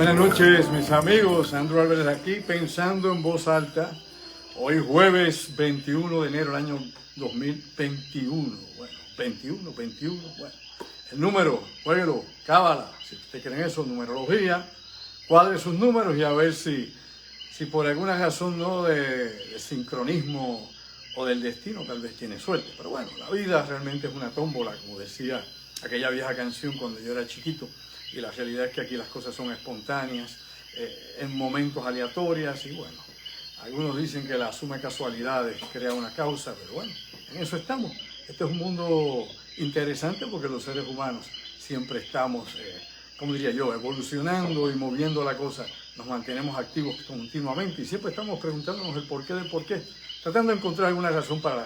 Buenas noches, mis amigos. Andrew Álvarez aquí, pensando en voz alta. Hoy jueves 21 de enero del año 2021. Bueno, 21. Bueno, el número, jueguelo, cábala. Si usted cree en eso, numerología, cuadre sus números y a ver si por alguna razón no de sincronismo o del destino tal vez tiene suerte. Pero bueno, la vida realmente es una tómbola, como decía aquella vieja canción cuando yo era chiquito. Y la realidad es que aquí las cosas son espontáneas, en momentos aleatorios y bueno, algunos dicen que la suma de casualidades crea una causa, pero bueno, en eso estamos. Este es un mundo interesante porque los seres humanos siempre estamos, como diría yo, evolucionando y moviendo la cosa, nos mantenemos activos continuamente y siempre estamos preguntándonos el porqué del porqué, tratando de encontrar alguna razón para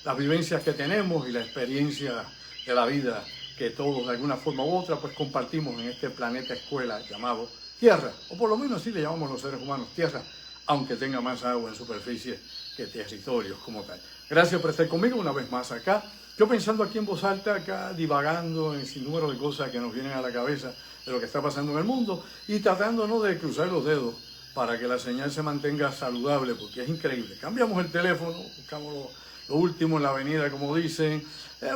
las vivencias que tenemos y la experiencia de la vida que todos de alguna forma u otra pues compartimos en este planeta escuela llamado Tierra, o por lo menos así le llamamos los seres humanos Tierra, aunque tenga más agua en superficie que territorios como tal. Gracias por estar conmigo una vez más acá, yo pensando aquí en voz alta, acá divagando en sin número de cosas que nos vienen a la cabeza de lo que está pasando en el mundo y tratando no de cruzar los dedos para que la señal se mantenga saludable, porque es increíble. Cambiamos el teléfono, buscamos lo último en la avenida, como dicen,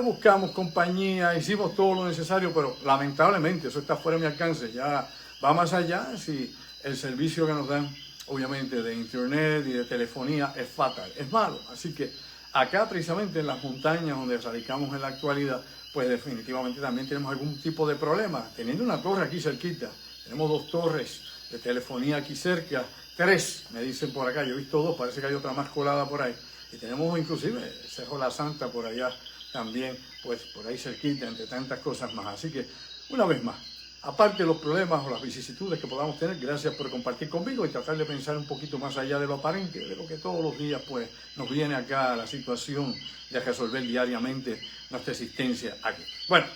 buscamos compañía, hicimos todo lo necesario, pero lamentablemente eso está fuera de mi alcance, ya va más allá si el servicio que nos dan, obviamente, de internet y de telefonía es fatal, es malo. Así que acá, precisamente en las montañas donde radicamos en la actualidad, pues definitivamente también tenemos algún tipo de problema. Teniendo una torre aquí cerquita, tenemos 2 torres de telefonía aquí cerca, 3, me dicen por acá, yo he visto 2, parece que hay otra más colada por ahí. Y tenemos inclusive Cerro La Santa por allá también, pues por ahí cerquita, entre tantas cosas más. Así que, una vez más, aparte de los problemas o las vicisitudes que podamos tener, gracias por compartir conmigo y tratar de pensar un poquito más allá de lo aparente, de lo que todos los días pues nos viene acá la situación de resolver diariamente nuestra existencia aquí. Bueno,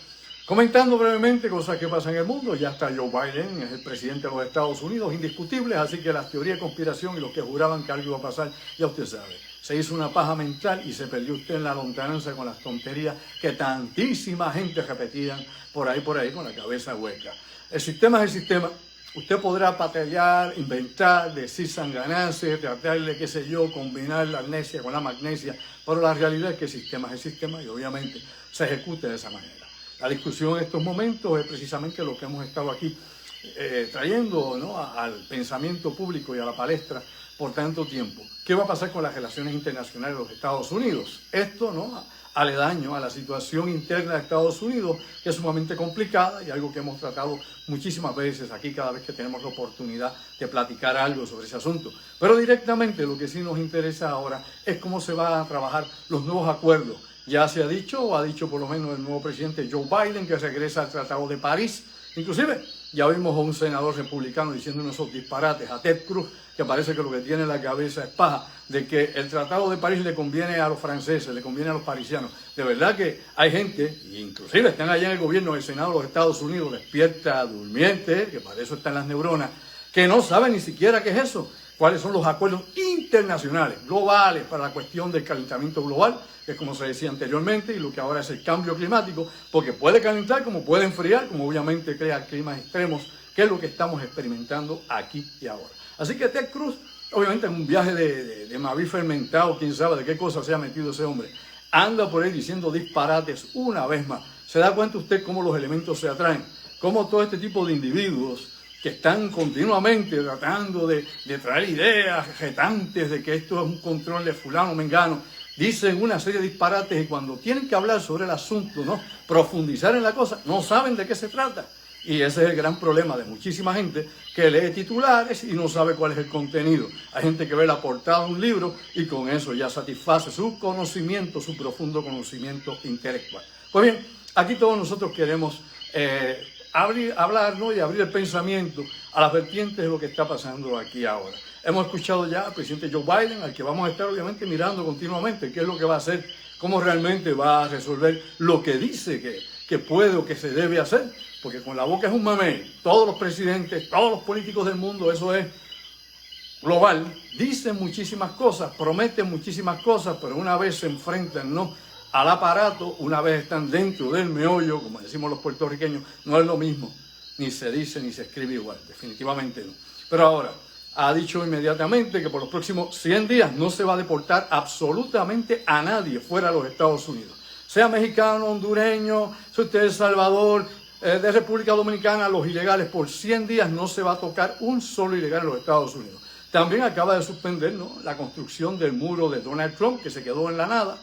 comentando brevemente cosas que pasan en el mundo, ya está Joe Biden, es el presidente de los Estados Unidos, indiscutibles, así que las teorías de conspiración y los que juraban que algo iba a pasar, ya usted sabe. Se hizo una paja mental y se perdió usted en la lontananza con las tonterías que tantísima gente repetían por ahí con la cabeza hueca. El sistema es el sistema. Usted podrá patallar, inventar, decir sanganarse, tratar de, qué sé yo, combinar la amnesia con la magnesia, pero la realidad es que el sistema es el sistema y obviamente se ejecuta de esa manera. La discusión en estos momentos es precisamente lo que hemos estado aquí trayendo, ¿no?, al pensamiento público y a la palestra por tanto tiempo. ¿Qué va a pasar con las relaciones internacionales de los Estados Unidos? Esto, ¿no?, aledaño a la situación interna de Estados Unidos, que es sumamente complicada y algo que hemos tratado muchísimas veces aquí cada vez que tenemos la oportunidad de platicar algo sobre ese asunto. Pero directamente lo que sí nos interesa ahora es cómo se van a trabajar los nuevos acuerdos. Ya se ha dicho, o ha dicho por lo menos el nuevo presidente Joe Biden, que regresa al Tratado de París. Inclusive ya vimos a un senador republicano diciendo esos disparates a Ted Cruz, que parece que lo que tiene en la cabeza es paja, de que el Tratado de París le conviene a los franceses, le conviene a los parisianos. De verdad que hay gente, inclusive están allá en el gobierno del Senado de los Estados Unidos, despierta, durmiente, que para eso están las neuronas, que no saben ni siquiera qué es eso, cuáles son los acuerdos internacionales, globales, para la cuestión del calentamiento global, que es como se decía anteriormente, y lo que ahora es el cambio climático, porque puede calentar como puede enfriar, como obviamente crea climas extremos, que es lo que estamos experimentando aquí y ahora. Así que Ted Cruz, obviamente en un viaje de Maví fermentado, quién sabe de qué cosa se ha metido ese hombre, anda por ahí diciendo disparates una vez más. ¿Se da cuenta usted cómo los elementos se atraen? Cómo todo este tipo de individuos que están continuamente tratando de traer ideas retantes de que esto es un control de fulano mengano, dicen una serie de disparates y cuando tienen que hablar sobre el asunto, ¿no?, profundizar en la cosa, no saben de qué se trata. Y ese es el gran problema de muchísima gente que lee titulares y no sabe cuál es el contenido. Hay gente que ve la portada de un libro y con eso ya satisface su conocimiento, su profundo conocimiento intelectual. Pues bien, aquí todos nosotros queremos hablar, ¿no?, y abrir el pensamiento a las vertientes de lo que está pasando aquí ahora. Hemos escuchado ya al presidente Joe Biden, al que vamos a estar obviamente mirando continuamente qué es lo que va a hacer, cómo realmente va a resolver lo que dice que puede o que se debe hacer, porque con la boca es un mamey. Todos los presidentes, todos los políticos del mundo, eso es global, dicen muchísimas cosas, prometen muchísimas cosas, pero una vez se enfrentan, ¿no?, al aparato, una vez están dentro del meollo, como decimos los puertorriqueños, no es lo mismo. ni se dice, ni se escribe igual, definitivamente no. Pero ahora, ha dicho inmediatamente que por los próximos 100 días no se va a deportar absolutamente a nadie fuera de los Estados Unidos. Sea mexicano, hondureño, sea usted de El Salvador, de República Dominicana, los ilegales, por 100 días no se va a tocar un solo ilegal en los Estados Unidos. También acaba de suspender, ¿no?, la construcción del muro de Donald Trump, que se quedó en la nada.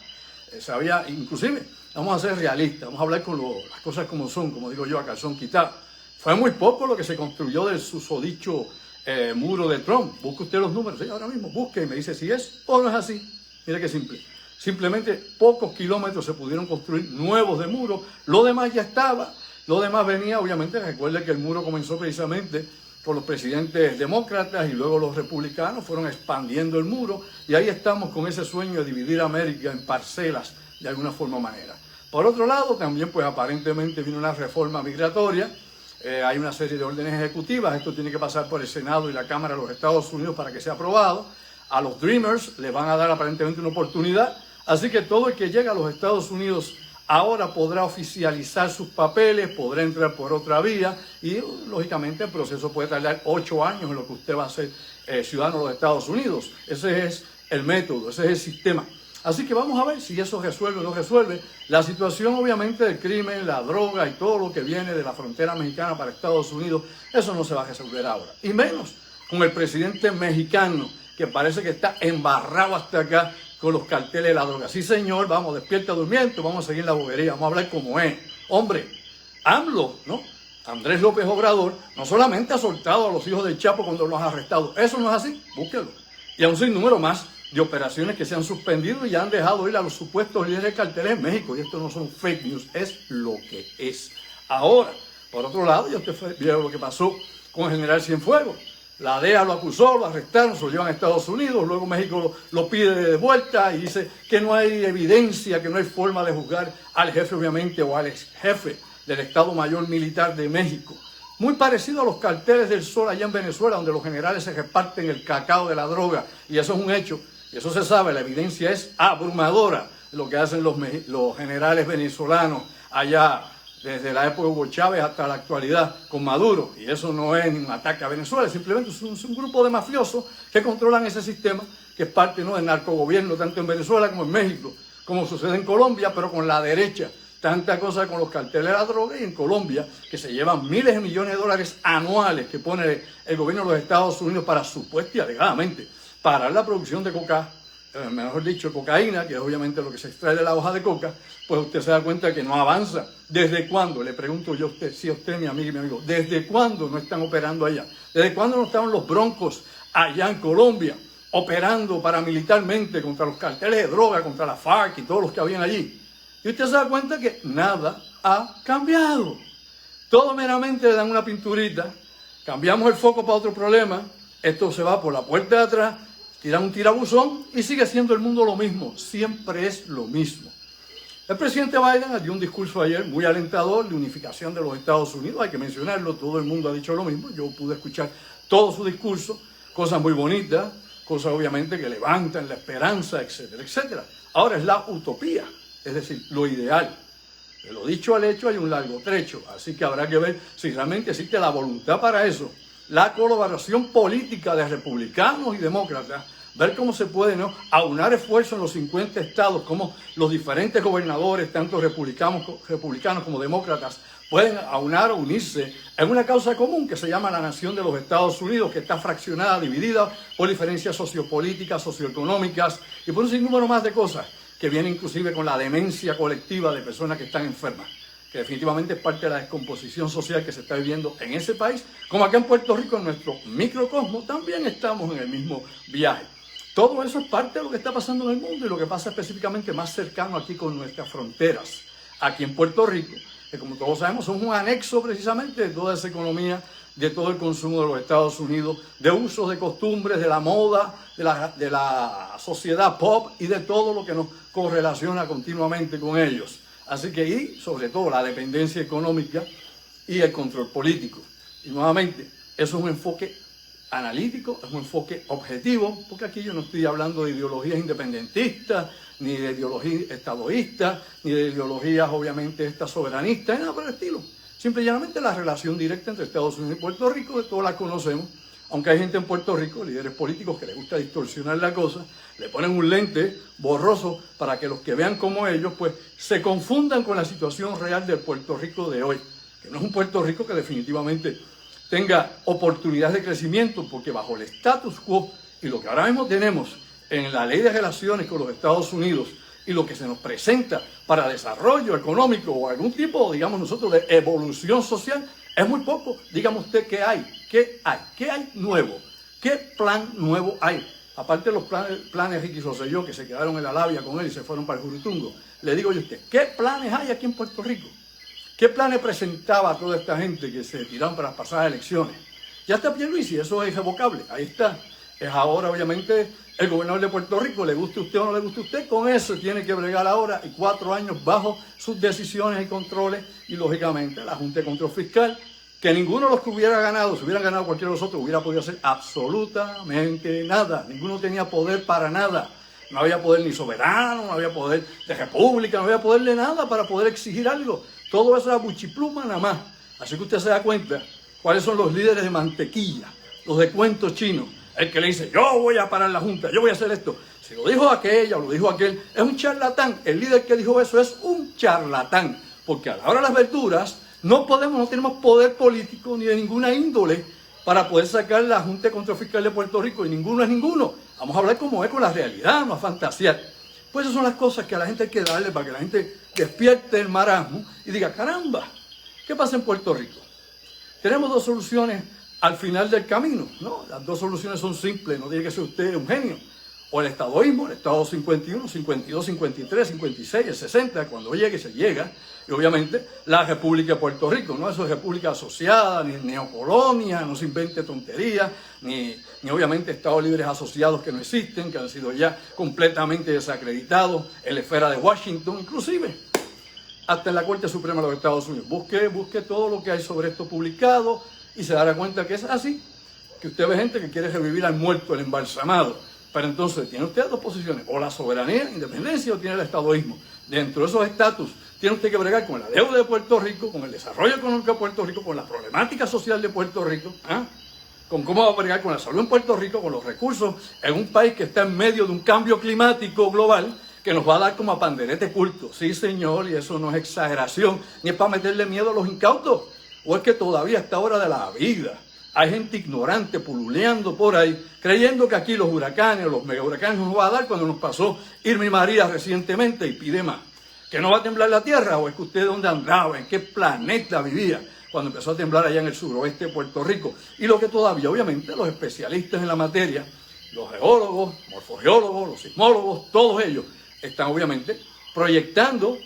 Inclusive, vamos a ser realistas, vamos a hablar con las cosas como son, como digo yo, a calzón quitado. Fue muy poco lo que se construyó del susodicho muro de Trump. Busque usted los números, ¿sí? Ahora mismo busque y me dice si es o no es así. Mira qué simple. Simplemente pocos kilómetros se pudieron construir nuevos de muro. Lo demás ya estaba. Lo demás venía, obviamente, recuerde que el muro comenzó precisamente por los presidentes demócratas y luego los republicanos fueron expandiendo el muro y ahí estamos con ese sueño de dividir América en parcelas de alguna forma o manera. Por otro lado, también pues aparentemente vino una reforma migratoria. Hay una serie de órdenes ejecutivas, esto tiene que pasar por el Senado y la Cámara de los Estados Unidos para que sea aprobado. A los Dreamers les van a dar aparentemente una oportunidad, así que todo el que llega a los Estados Unidos ahora podrá oficializar sus papeles, podrá entrar por otra vía y lógicamente el proceso puede tardar 8 años en lo que usted va a ser ciudadano de los Estados Unidos. Ese es el método, ese es el sistema. Así que vamos a ver si eso resuelve o no resuelve. La situación obviamente del crimen, la droga y todo lo que viene de la frontera mexicana para Estados Unidos, eso no se va a resolver ahora. Y menos con el presidente mexicano, que parece que está embarrado hasta acá con los carteles de la droga. Sí, señor, vamos, despierta durmiendo, vamos a seguir la bobería, vamos a hablar como es. Hombre, AMLO, ¿no? Andrés López Obrador, no solamente ha soltado a los hijos del Chapo cuando los ha arrestado, eso no es así, búsquelo. Y a un sinnúmero más de operaciones que se han suspendido y ya han dejado ir a los supuestos líderes de carteles en México. Y esto no son fake news, es lo que es. Ahora, por otro lado, ya usted vio lo que pasó con el general Cienfuegos. La DEA lo acusó, lo arrestaron, se lo llevan a Estados Unidos, luego México lo pide de vuelta y dice que no hay evidencia, que no hay forma de juzgar al jefe, obviamente, o al ex jefe del Estado Mayor Militar de México. Muy parecido a los carteles del Sol allá en Venezuela, donde los generales se reparten el cacao de la droga, y eso es un hecho, y eso se sabe, la evidencia es abrumadora, lo que hacen los generales venezolanos allá, desde la época de Hugo Chávez hasta la actualidad con Maduro. Y eso no es un ataque a Venezuela, simplemente es un grupo de mafiosos que controlan ese sistema, que es parte, ¿no?, del narcogobierno, tanto en Venezuela como en México, como sucede en Colombia, pero con la derecha. Tanta cosa con los carteles de la droga y en Colombia, que se llevan miles de millones de dólares anuales que pone el gobierno de los Estados Unidos para supuestamente y alegadamente parar la producción de mejor dicho, cocaína, que es obviamente lo que se extrae de la hoja de coca. Pues usted se da cuenta que no avanza. ¿Desde cuándo? Le pregunto yo a usted, si a usted, mi amiga y mi amigo, ¿desde cuándo no están operando allá? ¿Desde cuándo no estaban los Broncos allá en Colombia operando paramilitarmente contra los carteles de droga, contra la FARC y todos los que habían allí? Y usted se da cuenta que nada ha cambiado. Todo meramente le dan una pinturita, cambiamos el foco para otro problema, esto se va por la puerta de atrás, tiran un tirabuzón y sigue siendo el mundo lo mismo. Siempre es lo mismo. El presidente Biden dio un discurso ayer muy alentador de unificación de los Estados Unidos. Hay que mencionarlo, todo el mundo ha dicho lo mismo. Yo pude escuchar todo su discurso, cosas muy bonitas, cosas obviamente que levantan la esperanza, etcétera, etcétera. Ahora es la utopía, es decir, lo ideal. De lo dicho al hecho hay un largo trecho, así que habrá que ver si realmente existe la voluntad para eso, la colaboración política de republicanos y demócratas, ver cómo se puede, ¿no?, aunar esfuerzos en los 50 estados, cómo los diferentes gobernadores, tanto republicanos como demócratas, pueden aunar o unirse en una causa común que se llama la nación de los Estados Unidos, que está fraccionada, dividida por diferencias sociopolíticas, socioeconómicas y por un sinnúmero más de cosas, que viene inclusive con la demencia colectiva de personas que están enfermas, que definitivamente es parte de la descomposición social que se está viviendo en ese país, como acá en Puerto Rico, en nuestro microcosmo, también estamos en el mismo viaje. Todo eso es parte de lo que está pasando en el mundo y lo que pasa específicamente más cercano aquí con nuestras fronteras, aquí en Puerto Rico, que como todos sabemos son un anexo precisamente de toda esa economía, de todo el consumo de los Estados Unidos, de usos, de costumbres, de la moda, de la sociedad pop y de todo lo que nos correlaciona continuamente con ellos. Así que, y sobre todo la dependencia económica y el control político. Y nuevamente, eso es un enfoque analítico, es un enfoque objetivo, porque aquí yo no estoy hablando de ideologías independentistas, ni de ideologías estadoístas, ni de ideologías obviamente estas soberanistas, nada por el estilo. Simple y llanamente la relación directa entre Estados Unidos y Puerto Rico, que todos la conocemos, aunque hay gente en Puerto Rico, líderes políticos que les gusta distorsionar la cosa, le ponen un lente borroso para que los que vean como ellos, pues se confundan con la situación real del Puerto Rico de hoy, que no es un Puerto Rico que definitivamente tenga oportunidades de crecimiento, porque bajo el status quo y lo que ahora mismo tenemos en la ley de relaciones con los Estados Unidos y lo que se nos presenta para desarrollo económico o algún tipo, digamos nosotros, de evolución social, es muy poco. Dígame usted qué hay, qué hay nuevo, qué plan nuevo hay. Aparte de los planes Ricky Rosselló, que se quedaron en la labia con él y se fueron para el Jurutungo, le digo yo a usted, ¿qué planes hay aquí en Puerto Rico? ¿Qué planes presentaba a toda esta gente que se tiraron para las pasadas elecciones? Ya está Pierluisi, eso es irrevocable, ahí está. Es ahora, obviamente, el gobernador de Puerto Rico, le guste a usted o no le guste a usted, con eso tiene que bregar ahora y 4 años bajo sus decisiones y controles y, lógicamente, la Junta de Control Fiscal, que ninguno de los que hubiera ganado, si hubieran ganado cualquiera de los otros, hubiera podido hacer absolutamente nada. Ninguno tenía poder para nada. No había poder ni soberano, no había poder de república, no había poder de nada para poder exigir algo. Todo eso era buchipluma nada más. Así que usted se da cuenta cuáles son los líderes de mantequilla, los de cuentos chinos. El que le dice, yo voy a parar la Junta, yo voy a hacer esto. Si lo dijo aquella o lo dijo aquel, es un charlatán. El líder que dijo eso es un charlatán. Porque a la hora de las verduras, no tenemos poder político ni de ninguna índole para poder sacar la Junta de Control Fiscal de Puerto Rico. Y ninguno es ninguno. Vamos a hablar como es con la realidad, no a fantasear. Pues esas son las cosas que a la gente hay que darle para que la gente despierte el marasmo y diga, caramba, ¿qué pasa en Puerto Rico? Tenemos 2 soluciones al final del camino, ¿no? Las 2 soluciones son simples, no tiene que ser usted un genio. O el estadoísmo, el estado 51, 52, 53, 56, el 60, cuando llegue, se llega. Y obviamente la República de Puerto Rico, ¿no? Eso es república asociada, ni neocolonia, no se invente tonterías, ni obviamente estados libres asociados que no existen, que han sido ya completamente desacreditados en la esfera de Washington, inclusive hasta en la Corte Suprema de los Estados Unidos. Busque todo lo que hay sobre esto publicado y se dará cuenta que es así, que usted ve gente que quiere revivir al muerto, el embalsamado. Pero entonces tiene usted 2 posiciones, o la soberanía, independencia, o tiene el estadoísmo. Dentro de esos estatus, tiene usted que bregar con la deuda de Puerto Rico, con el desarrollo económico de Puerto Rico, con la problemática social de Puerto Rico, con cómo va a bregar con la salud en Puerto Rico, con los recursos en un país que está en medio de un cambio climático global que nos va a dar como a panderete culto. Sí, señor, y eso no es exageración, ni es para meterle miedo a los incautos. O es que todavía a esta hora de la vida hay gente ignorante pululeando por ahí, creyendo que aquí los huracanes, los mega huracanes nos va a dar cuando nos pasó Irma y María recientemente y pide más. ¿Que no va a temblar la tierra? ¿O es que usted dónde andaba? ¿En qué planeta vivía cuando empezó a temblar allá en el suroeste de Puerto Rico? Y lo que todavía, obviamente, los especialistas en la materia, los geólogos, morfogeólogos, los sismólogos, todos ellos están obviamente proyectando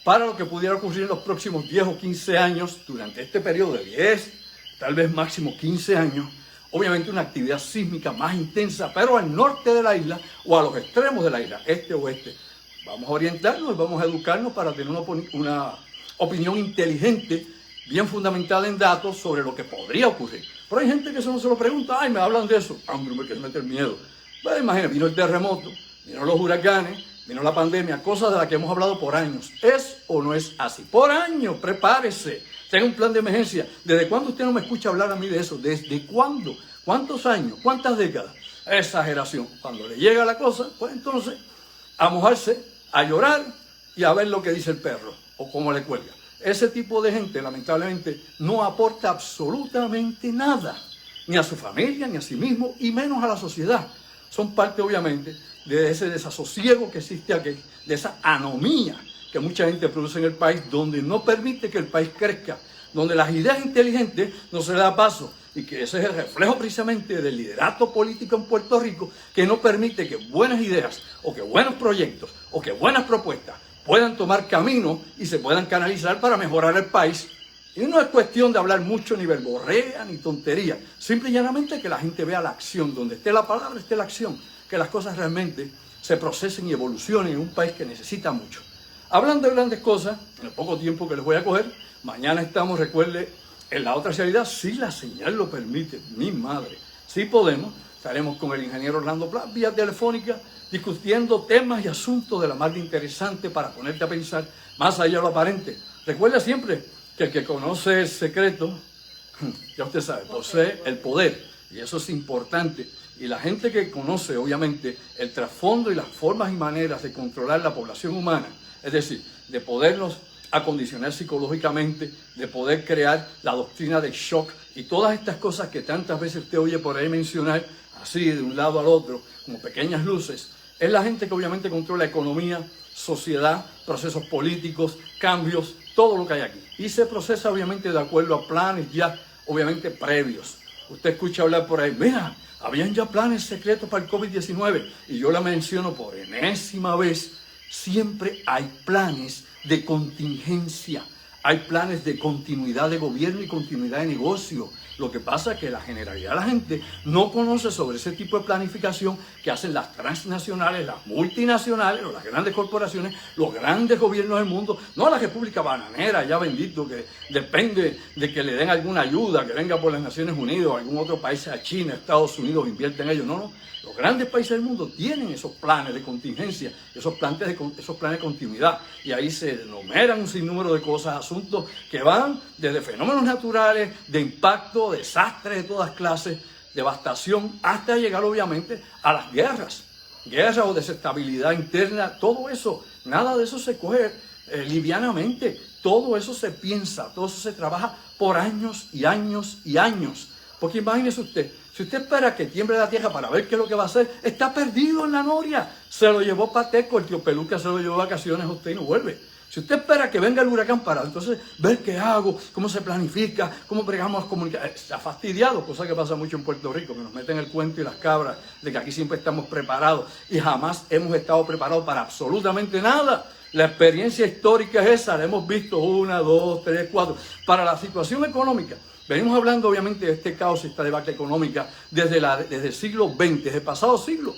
para lo que pudiera ocurrir en los próximos 10 o 15 años, durante este periodo de 10, tal vez máximo 15 años, obviamente una actividad sísmica más intensa, pero al norte de la isla o a los extremos de la isla, este o oeste. Vamos a orientarnos y vamos a educarnos para tener una opinión inteligente, bien fundamentada en datos sobre lo que podría ocurrir. Pero hay gente que eso no se lo pregunta, ay, me hablan de eso, hombre, que se mete el miedo. Bueno, imagínate, vino el terremoto, vino los huracanes, vino la pandemia, cosas de las que hemos hablado por años. ¿Es o no es así? Por años, prepárese. Tenga un plan de emergencia. ¿Desde cuándo usted no me escucha hablar a mí de eso? ¿Desde cuándo? ¿Cuántos años? ¿Cuántas décadas? Exageración. Cuando le llega la cosa, pues entonces a mojarse, a llorar y a ver lo que dice el perro o cómo le cuelga. Ese tipo de gente, lamentablemente, no aporta absolutamente nada, ni a su familia, ni a sí mismo, y menos a la sociedad. Son parte, obviamente, de ese desasosiego que existe aquí, de esa anomía que mucha gente produce en el país, donde no permite que el país crezca, donde las ideas inteligentes no se le da paso, y que ese es el reflejo precisamente del liderato político en Puerto Rico, que no permite que buenas ideas, o que buenos proyectos, o que buenas propuestas puedan tomar camino y se puedan canalizar para mejorar el país. Y no es cuestión de hablar mucho, ni verborrea, ni tontería, simple y llanamente que la gente vea la acción, donde esté la palabra, esté la acción, que las cosas realmente se procesen y evolucionen en un país que necesita mucho. Hablando de grandes cosas, en el poco tiempo que les voy a coger, mañana estamos, recuerde, en la otra realidad, si la señal lo permite, mi madre, si podemos, estaremos con el ingeniero Orlando Plas, vía telefónica, discutiendo temas y asuntos de la más de interesante para ponerte a pensar más allá de lo aparente. Recuerda siempre, que el que conoce el secreto, ya usted sabe, posee el poder, y eso es importante. Y la gente que conoce, obviamente, el trasfondo y las formas y maneras de controlar la población humana, es decir, de podernos acondicionar psicológicamente, de poder crear la doctrina de shock y todas estas cosas que tantas veces usted oye por ahí mencionar, así de un lado al otro, como pequeñas luces, es la gente que obviamente controla economía, sociedad, procesos políticos, cambios, todo lo que hay aquí. Y se procesa obviamente de acuerdo a planes ya obviamente previos. Usted escucha hablar por ahí, mira, habían ya planes secretos para el COVID-19 y yo la menciono por enésima vez, siempre hay planes de contingencia, hay planes de continuidad de gobierno y continuidad de negocio. Lo que pasa es que la generalidad de la gente no conoce sobre ese tipo de planificación que hacen las transnacionales, las multinacionales, o las grandes corporaciones, los grandes gobiernos del mundo, no la República Bananera, ya bendito, que depende de que le den alguna ayuda, que venga por las Naciones Unidas o algún otro país, a China, Estados Unidos, invierte en ellos. No. Los grandes países del mundo tienen esos planes de contingencia, esos planes de continuidad. Y ahí se enumeran un sinnúmero de cosas, asuntos que van desde fenómenos naturales, de impacto, desastres de todas clases, devastación, hasta llegar obviamente a las guerras o desestabilidad interna. Todo eso, nada de eso se coge livianamente. Todo eso se piensa, todo eso se trabaja por años y años y años. Porque imagínese usted, si usted espera que tiemble la tierra para ver qué es lo que va a hacer, está perdido en la noria. Se lo llevó Pateco, el tío Peluca se lo llevó de vacaciones a usted y no vuelve. Si usted espera que venga el huracán para entonces ver qué hago, cómo se planifica, cómo bregamos a comunicar, está fastidiado, cosa que pasa mucho en Puerto Rico, que nos meten el cuento y las cabras de que aquí siempre estamos preparados y jamás hemos estado preparados para absolutamente nada. La experiencia histórica es esa, la hemos visto 1, 2, 3, 4. Para la situación económica, venimos hablando obviamente de este caos y esta debacle económica desde el siglo XX, desde el pasado siglo.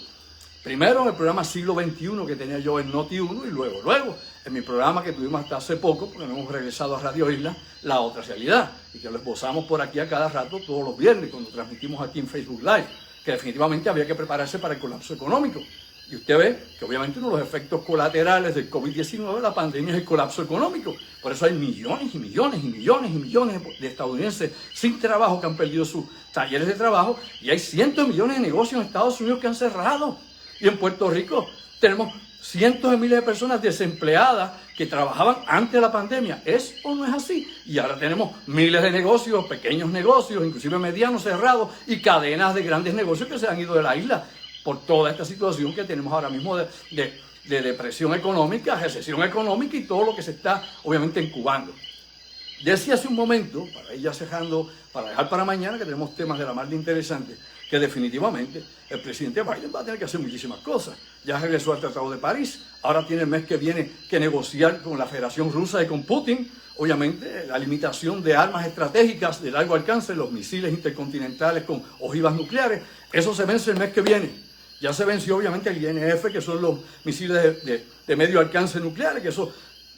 Primero en el programa Siglo XXI que tenía yo en Noti1 y luego en mi programa que tuvimos hasta hace poco, porque no hemos regresado a Radio Isla, La Otra Realidad, y que lo esbozamos por aquí a cada rato todos los viernes cuando transmitimos aquí en Facebook Live, que definitivamente había que prepararse para el colapso económico. Y usted ve que obviamente uno de los efectos colaterales del COVID-19, la pandemia, es el colapso económico. Por eso hay millones y millones y millones y millones de estadounidenses sin trabajo que han perdido sus talleres de trabajo y hay cientos de millones de negocios en Estados Unidos que han cerrado. Y en Puerto Rico tenemos cientos de miles de personas desempleadas que trabajaban antes de la pandemia. ¿Es o no es así? Y ahora tenemos miles de negocios, pequeños negocios, inclusive medianos cerrados y cadenas de grandes negocios que se han ido de la isla por toda esta situación que tenemos ahora mismo de depresión económica, recesión económica y todo lo que se está obviamente incubando. Decía hace un momento, para ir ya cerrando, para dejar para mañana, que tenemos temas de la más de interesantes, que definitivamente el presidente Biden va a tener que hacer muchísimas cosas. Ya regresó al Tratado de París, ahora tiene el mes que viene que negociar con la Federación Rusa y con Putin, obviamente la limitación de armas estratégicas de largo alcance, los misiles intercontinentales con ojivas nucleares, eso se vence el mes que viene. Ya se venció obviamente el INF, que son los misiles de medio alcance nucleares, que eso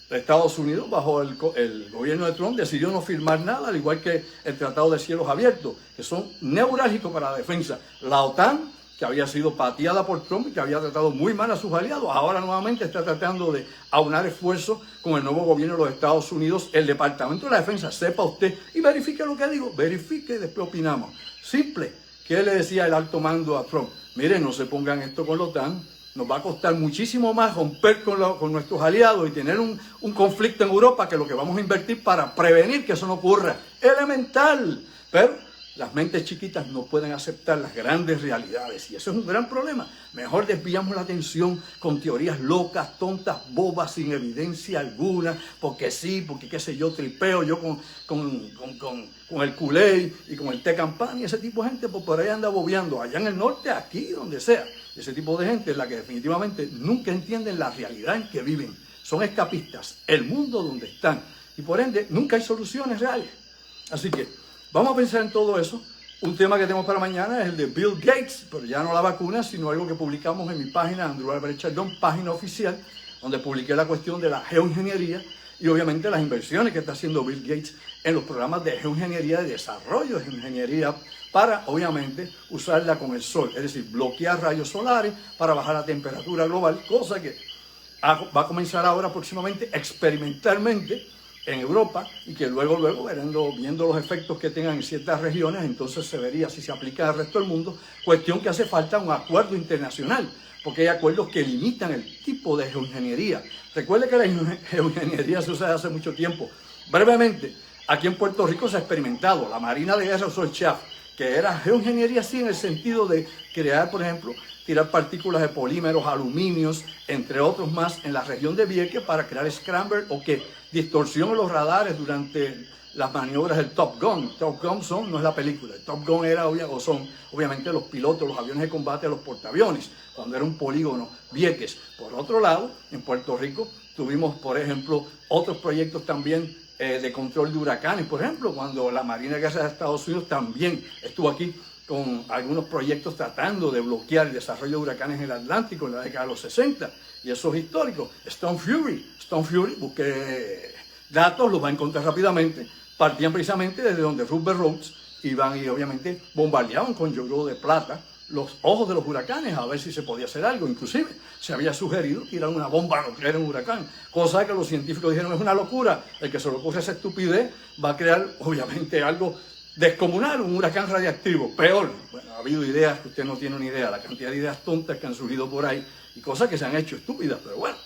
Estados Unidos, bajo el gobierno de Trump, decidió no firmar nada, al igual que el Tratado de Cielos Abiertos, que son neurálgicos para la defensa. La OTAN, que había sido pateada por Trump y que había tratado muy mal a sus aliados, ahora nuevamente está tratando de aunar esfuerzos con el nuevo gobierno de los Estados Unidos, el Departamento de la Defensa, sepa usted, y verifique lo que digo, verifique y después opinamos. Simple. ¿Qué le decía el alto mando a Trump? Miren, no se pongan esto con la OTAN, nos va a costar muchísimo más romper con nuestros aliados y tener un conflicto en Europa que lo que vamos a invertir para prevenir que eso no ocurra. Elemental. Pero las mentes chiquitas no pueden aceptar las grandes realidades y eso es un gran problema. Mejor desviamos la atención con teorías locas, tontas, bobas, sin evidencia alguna, porque sí, porque qué sé yo, tripeo yo con el Kool-Aid y con el té campán y ese tipo de gente por ahí anda bobeando, allá en el norte, aquí, donde sea. Ese tipo de gente es la que definitivamente nunca entienden la realidad en que viven. Son escapistas, el mundo donde están. Y por ende, nunca hay soluciones reales. Así que vamos a pensar en todo eso. Un tema que tenemos para mañana es el de Bill Gates, pero ya no la vacuna, sino algo que publicamos en mi página, Andrew Álvarez Chardón, página oficial, donde publiqué la cuestión de la geoingeniería y obviamente las inversiones que está haciendo Bill Gates en los programas de geoingeniería, de desarrollo de geoingeniería, para obviamente usarla con el sol, es decir, bloquear rayos solares para bajar la temperatura global, cosa que va a comenzar ahora próximamente experimentalmente en Europa y que luego viendo los efectos que tengan en ciertas regiones, entonces se vería si se aplica al resto del mundo, cuestión que hace falta un acuerdo internacional, porque hay acuerdos que limitan el tipo de geoingeniería. Recuerde que la geoingeniería se usa desde hace mucho tiempo. Brevemente, aquí en Puerto Rico se ha experimentado, la Marina de Guerra usó el chaff, que era geoingeniería sí en el sentido de crear, por ejemplo, tirar partículas de polímeros, aluminios, entre otros más, en la región de Vieques para crear scramble o que distorsión en los radares durante las maniobras del Top Gun. Top Gun no es la película, el Top Gun son obviamente los pilotos, los aviones de combate, los portaaviones, cuando era un polígono Vieques. Por otro lado, en Puerto Rico tuvimos, por ejemplo, otros proyectos también de control de huracanes. Por ejemplo, cuando la Marina de Guerra de Estados Unidos también estuvo aquí con algunos proyectos tratando de bloquear el desarrollo de huracanes en el Atlántico en la década de los 60. Y eso es histórico. Storm Fury, busqué datos, los va a encontrar rápidamente. Partían precisamente desde donde Rupert Rhodes iban y obviamente bombardeaban con yodo de plata los ojos de los huracanes a ver si se podía hacer algo. Inclusive se había sugerido tirar una bomba nuclear en un huracán, cosa que los científicos dijeron es una locura. El que se le ocurre esa estupidez va a crear obviamente algo descomunal, un huracán radiactivo, peor. Bueno, ha habido ideas que usted no tiene una idea, la cantidad de ideas tontas que han surgido por ahí y cosas que se han hecho estúpidas, pero bueno,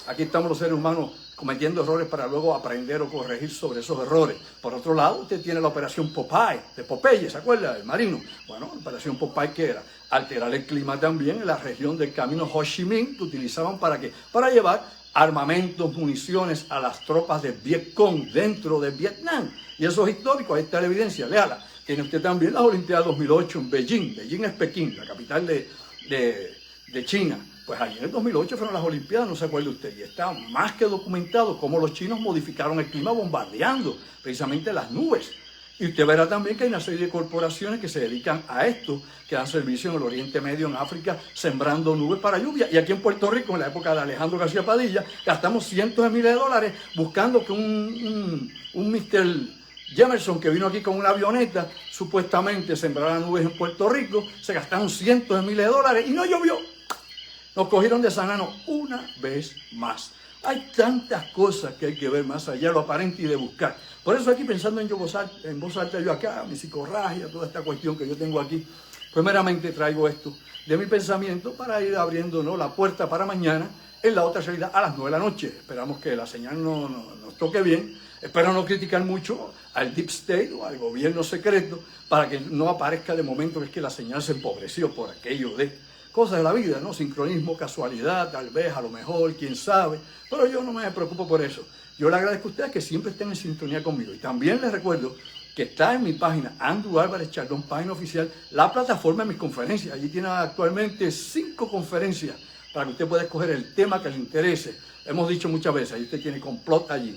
aquí estamos los seres humanos cometiendo errores para luego aprender o corregir sobre esos errores. Por otro lado, usted tiene la operación Popeye, de Popeye, ¿se acuerda? El marino. Bueno, la operación Popeye, ¿qué era? Alterar el clima también en la región del camino Ho Chi Minh, que utilizaban ¿para qué? Para llevar armamentos, municiones a las tropas de Viet Cong dentro de Vietnam. Y eso es histórico, ahí está la evidencia, léala. Tiene usted también las Olimpiadas 2008 en Beijing. Beijing es Pekín, la capital de China. Pues allí en el 2008 fueron las Olimpiadas, no se acuerda usted, y está más que documentado cómo los chinos modificaron el clima bombardeando precisamente las nubes. Y usted verá también que hay una serie de corporaciones que se dedican a esto, que dan servicio en el Oriente Medio, en África, sembrando nubes para lluvia. Y aquí en Puerto Rico, en la época de Alejandro García Padilla, gastamos cientos de miles de dólares buscando que un Mr. Jamerson, que vino aquí con una avioneta, supuestamente sembrara nubes en Puerto Rico, se gastaron cientos de miles de dólares y no llovió. Nos cogieron de sanano una vez más. Hay tantas cosas que hay que ver más allá de lo aparente y de buscar. Por eso aquí pensando en voz alta, yo acá, mi psicorragia, toda esta cuestión que yo tengo aquí, pues meramente traigo esto de mi pensamiento para ir abriéndonos la puerta para mañana en la otra realidad a las 9 de la noche. Esperamos que la señal nos toque bien. Espero no criticar mucho al Deep State o al gobierno secreto para que no aparezca de momento que es que la señal se empobreció por aquello de cosas de la vida, ¿no? Sincronismo, casualidad, tal vez, a lo mejor, quién sabe. Pero yo no me preocupo por eso. Yo le agradezco a ustedes que siempre estén en sintonía conmigo. Y también les recuerdo que está en mi página, Andrew Álvarez Chardón, página oficial, la plataforma de mis conferencias. Allí tiene actualmente 5 conferencias para que usted pueda escoger el tema que le interese. Hemos dicho muchas veces, ahí usted tiene complot allí.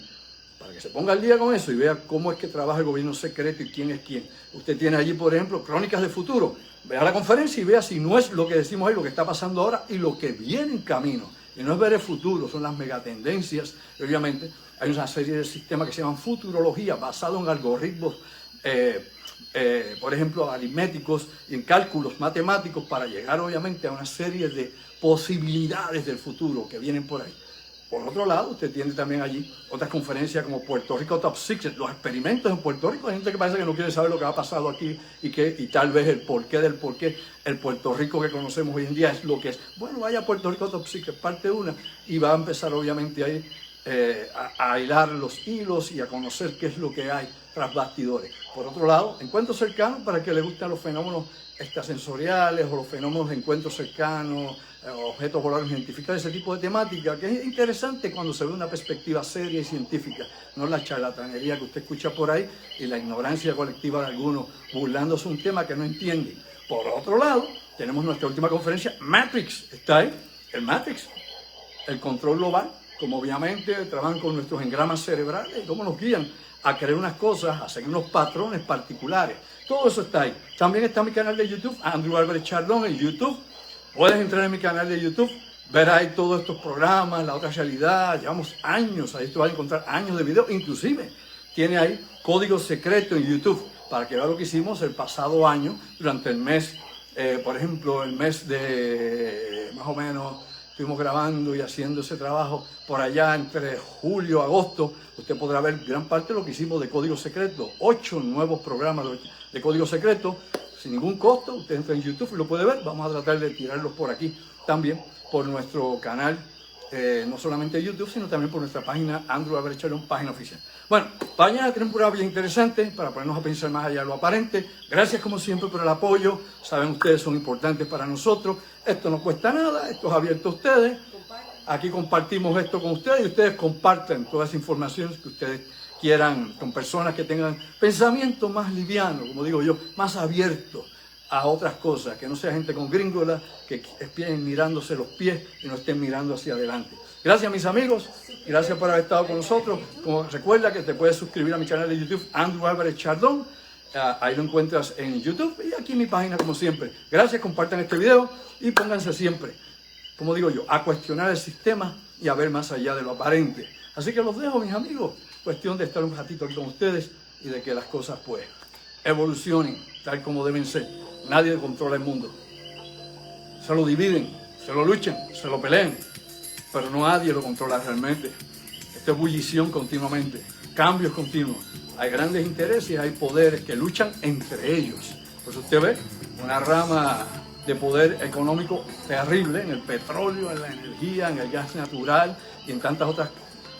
Para que se ponga al día con eso y vea cómo es que trabaja el gobierno secreto y quién es quién. Usted tiene allí, por ejemplo, Crónicas del Futuro. Vea la conferencia y vea si no es lo que decimos ahí, lo que está pasando ahora y lo que viene en camino. Y no es ver el futuro, son las megatendencias. Y obviamente hay una serie de sistemas que se llaman futurología, basados en algoritmos, por ejemplo, aritméticos y en cálculos matemáticos para llegar obviamente a una serie de posibilidades del futuro que vienen por ahí. Por otro lado, usted tiene también allí otras conferencias como Puerto Rico Top Secret, los experimentos en Puerto Rico. Hay gente que parece que no quiere saber lo que ha pasado aquí y tal vez el porqué del porqué. El Puerto Rico que conocemos hoy en día es lo que es. Bueno, vaya a Puerto Rico Top Secret, parte 1, y va a empezar obviamente ahí a hilar los hilos y a conocer qué es lo que hay tras bastidores. Por otro lado, encuentros cercanos para que le gusten los fenómenos extrasensoriales o los fenómenos de encuentros cercanos, objetos voladores, identificar ese tipo de temática, que es interesante cuando se ve una perspectiva seria y científica, no la charlatanería que usted escucha por ahí y la ignorancia colectiva de algunos burlándose un tema que no entienden. Por otro lado, tenemos nuestra última conferencia, Matrix, está ahí, el Matrix, el control global, como obviamente trabajan con nuestros engramas cerebrales y cómo nos guían a crear unas cosas, a seguir unos patrones particulares. Todo eso está ahí. También está mi canal de YouTube, Andrew Álvarez Chardón, en YouTube. Puedes entrar en mi canal de YouTube, ver ahí todos estos programas, La Otra Realidad. Llevamos años, ahí te vas a encontrar años de videos. Inclusive tiene ahí código secreto en YouTube para que veas lo que hicimos el pasado año durante el mes, por ejemplo, el mes de más o menos estuvimos grabando y haciendo ese trabajo por allá entre julio y agosto. Usted podrá ver gran parte de lo que hicimos de Código Secreto, 8 nuevos programas de Código Secreto, sin ningún costo. Usted entra en YouTube y lo puede ver. Vamos a tratar de tirarlos por aquí también, por nuestro canal, no solamente de YouTube, sino también por nuestra página Andrew Álvarez Chardón, página oficial. Bueno, mañana tenemos un programa bien interesante para ponernos a pensar más allá de lo aparente. Gracias como siempre por el apoyo. Saben, ustedes son importantes para nosotros. Esto no cuesta nada, esto es abierto a ustedes. Aquí compartimos esto con ustedes y ustedes comparten toda esa información que ustedes quieran con personas que tengan pensamiento más liviano, como digo yo, más abierto a otras cosas, que no sea gente con gringola, que estén mirándose los pies y no estén mirando hacia adelante. Gracias, mis amigos, gracias por haber estado con nosotros. Como recuerda que te puedes suscribir a mi canal de YouTube, Andrew Álvarez Chardón. Ahí lo encuentras en YouTube y aquí en mi página, como siempre. Gracias, compartan este video y pónganse siempre, como digo yo, a cuestionar el sistema y a ver más allá de lo aparente. Así que los dejo, mis amigos. Cuestión de estar un ratito aquí con ustedes y de que las cosas, pues, evolucionen tal como deben ser. Nadie controla el mundo. Se lo dividen, se lo luchan, se lo pelean, pero nadie lo controla realmente. Esto es ebullición continuamente, cambios continuos. Hay grandes intereses, hay poderes que luchan entre ellos. Pues usted ve una rama de poder económico terrible en el petróleo, en la energía, en el gas natural y en tantas otras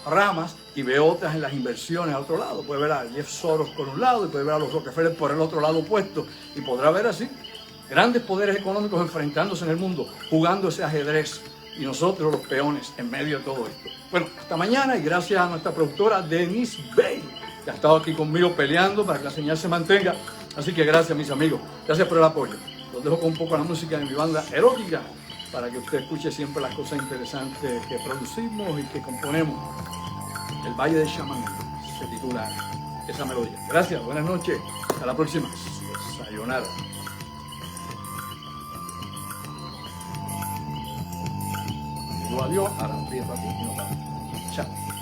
ramas, y ve otras en las inversiones a otro lado. Puede ver a Jeff Soros por un lado y puede ver a los Rockefeller por el otro lado opuesto, y podrá ver así grandes poderes económicos enfrentándose en el mundo, jugando ese ajedrez, y nosotros los peones en medio de todo esto. Bueno, hasta mañana, y gracias a nuestra productora Denise Bay, que ha estado aquí conmigo peleando para que la señal se mantenga. Así que gracias, mis amigos, gracias por el apoyo. Los dejo con un poco la música de mi banda erótica, para que usted escuche siempre las cosas interesantes que producimos y que componemos. El Valle de Chamán se titula esa melodía. Gracias, buenas noches, hasta la próxima. Sayonara. Digo adiós a la tierra. Chao.